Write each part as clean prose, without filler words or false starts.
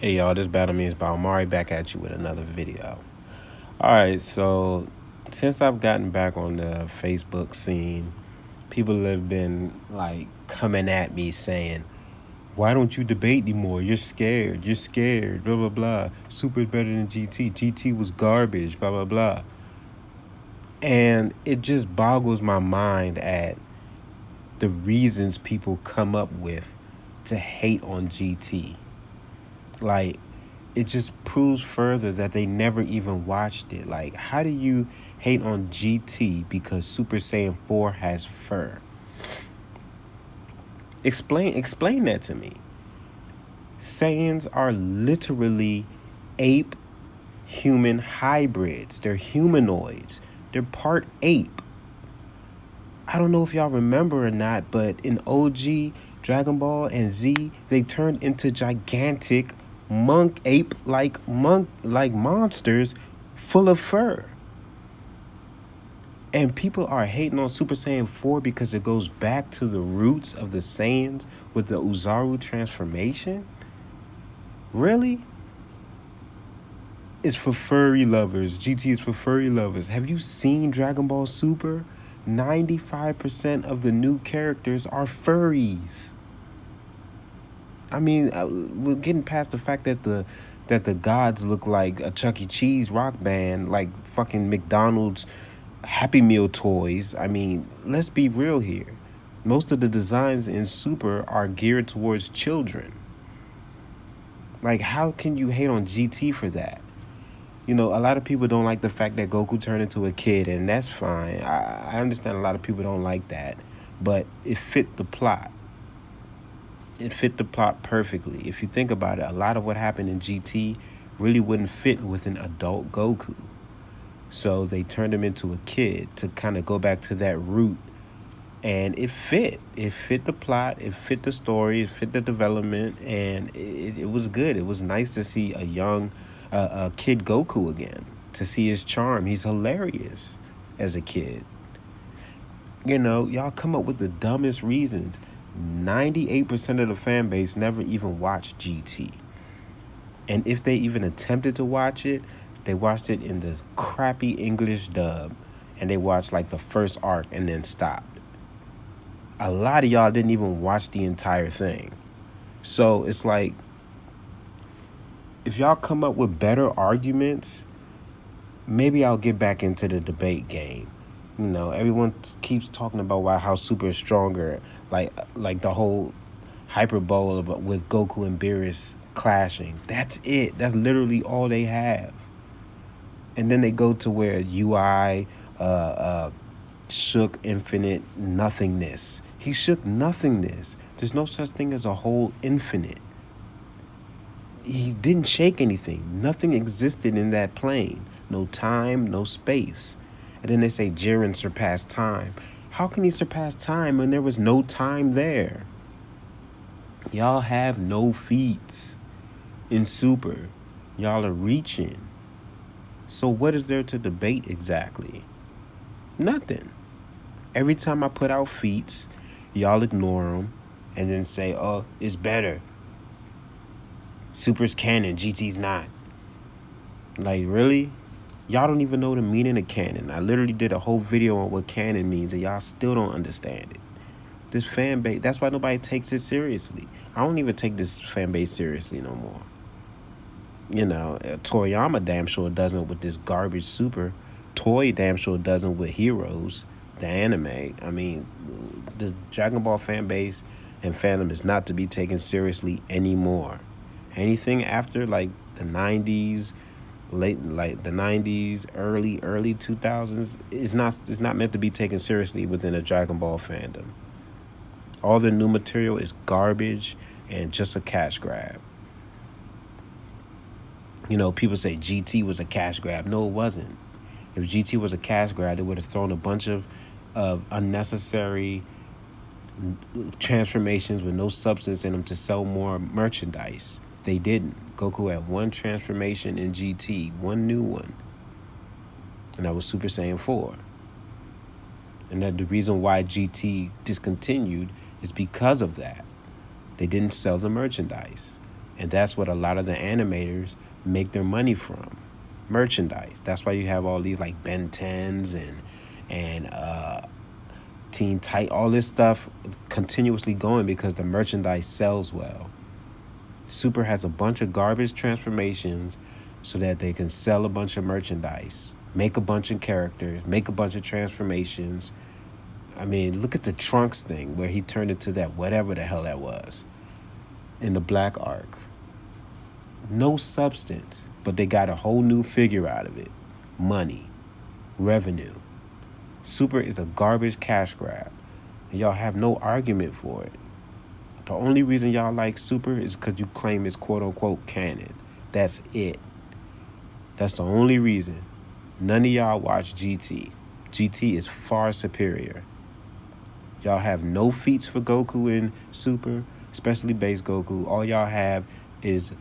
Hey y'all, this Battle Me is by Omari, back at you with another video. Alright, so since I've gotten back on the Facebook scene, people have been like coming at me saying, why don't you debate anymore? You're scared, blah blah blah. Super's better than GT. GT was garbage, blah blah blah. And it just boggles my mind at the reasons people come up with to hate on GT. Like, it just proves further that they never even watched it. Like, how do you hate on GT because Super Saiyan 4 has fur? Explain that to me. Saiyans are literally ape human hybrids. They're humanoids. They're part ape. I don't know if y'all remember or not, but in OG, Dragon Ball, and Z, they turned into gigantic ape like monsters full of fur. And people are hating on Super Saiyan 4 because it goes back to the roots of the Saiyans with the Oozaru transformation. Really? It's for furry lovers. GT is for furry lovers. Have you seen Dragon Ball Super? 95% of the new characters are furries. I mean, we're getting past the fact that the gods look like a Chuck E. Cheese rock band, like fucking McDonald's Happy Meal toys. I mean, let's be real here. Most of the designs in Super are geared towards children. Like, how can you hate on GT for that? You know, a lot of people don't like the fact that Goku turned into a kid, and that's fine. I understand a lot of people don't like that, but it fit the plot. It fit the plot perfectly. If you think about it, a lot of what happened in GT really wouldn't fit with an adult Goku. So they turned him into a kid to kind of go back to that root. And it fit. It fit the plot. It fit the story. It fit the development. And it was good. It was nice to see a young kid Goku again. To see his charm. He's hilarious as a kid. You know, y'all come up with the dumbest reasons. 98% of the fan base never even watched GT. And if they even attempted to watch it, they watched it in the crappy English dub. And they watched like the first arc and then stopped. A lot of y'all didn't even watch the entire thing. So it's like, if y'all come up with better arguments, maybe I'll get back into the debate game. You know, everyone keeps talking about how Super is stronger, like the whole hyperbole with Goku and Beerus clashing. That's it. That's literally all they have. And then they go to where UI shook infinite nothingness. He shook nothingness. There's no such thing as a whole infinite. He didn't shake anything. Nothing existed in that plane. No time, no space. And then they say Jiren surpassed time. How can he surpass time when there was no time there? Y'all have no feats in Super. Y'all are reaching. So what is there to debate exactly? Nothing. Every time I put out feats, y'all ignore them and then say, oh, it's better. Super's canon, GT's not. Like, really? Y'all don't even know the meaning of canon. I literally did a whole video on what canon means, and y'all still don't understand it. This fan base, that's why nobody takes it seriously. I don't even take this fan base seriously no more. You know, Toriyama damn sure doesn't with this garbage Super. Toy damn sure doesn't with Heroes, the anime. I mean, the Dragon Ball fan base and fandom is not to be taken seriously anymore. Anything after like the 90s, early 2000s is not meant to be taken seriously within a Dragon Ball fandom. All the new material is garbage and just a cash grab. You know, people say GT was a cash grab. No, it wasn't. If GT was a cash grab, it would have thrown a bunch of unnecessary transformations with no substance in them to sell more merchandise. They didn't. Goku had one transformation in GT, one new one. And that was Super Saiyan 4. And that the reason why GT discontinued is because of that. They didn't sell the merchandise. And that's what a lot of the animators make their money from. Merchandise. That's why you have all these like Ben 10s and Teen Tight, all this stuff continuously going because the merchandise sells well. Super has a bunch of garbage transformations so that they can sell a bunch of merchandise, make a bunch of characters, make a bunch of transformations. I mean, look at the Trunks thing where he turned into that whatever the hell that was in the Black Ark. No substance, but they got a whole new figure out of it. Money, revenue. Super is a garbage cash grab, and y'all have no argument for it. The only reason y'all like Super is because you claim it's quote-unquote canon. That's it. That's the only reason. None of y'all watch GT. GT is far superior. Y'all have no feats for Goku in Super, especially base Goku. All y'all have is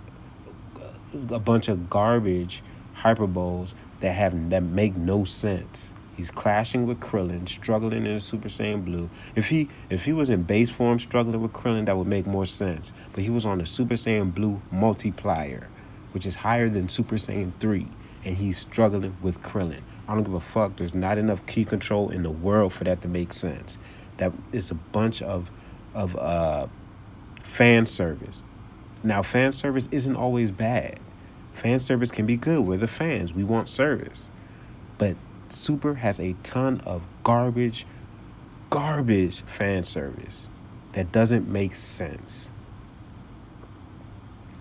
a bunch of garbage hyperboles that make no sense. He's clashing with Krillin, struggling in Super Saiyan Blue. If he was in base form struggling with Krillin, that would make more sense. But he was on the Super Saiyan Blue multiplier, which is higher than Super Saiyan 3, and he's struggling with Krillin. I don't give a fuck. There's not enough key control in the world for that to make sense. That is a bunch of fan service. Now, fan service isn't always bad. Fan service can be good. We're the fans. We want service. But Super has a ton of garbage fan service that doesn't make sense.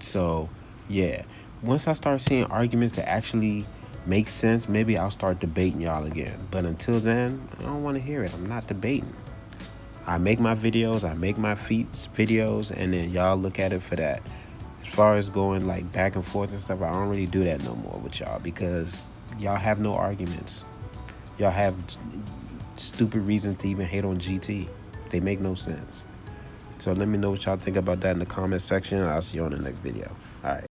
So, yeah. Once I start seeing arguments that actually make sense, maybe I'll start debating y'all again. But until then, I don't want to hear it. I'm not debating. I make my videos, I make my feats videos, and then y'all look at it for that. As far as going like back and forth and stuff, I don't really do that no more with y'all because y'all have no arguments. Y'all have stupid reasons to even hate on GT. They make no sense. So let me know what y'all think about that in the comment section. I'll see you on the next video. All right.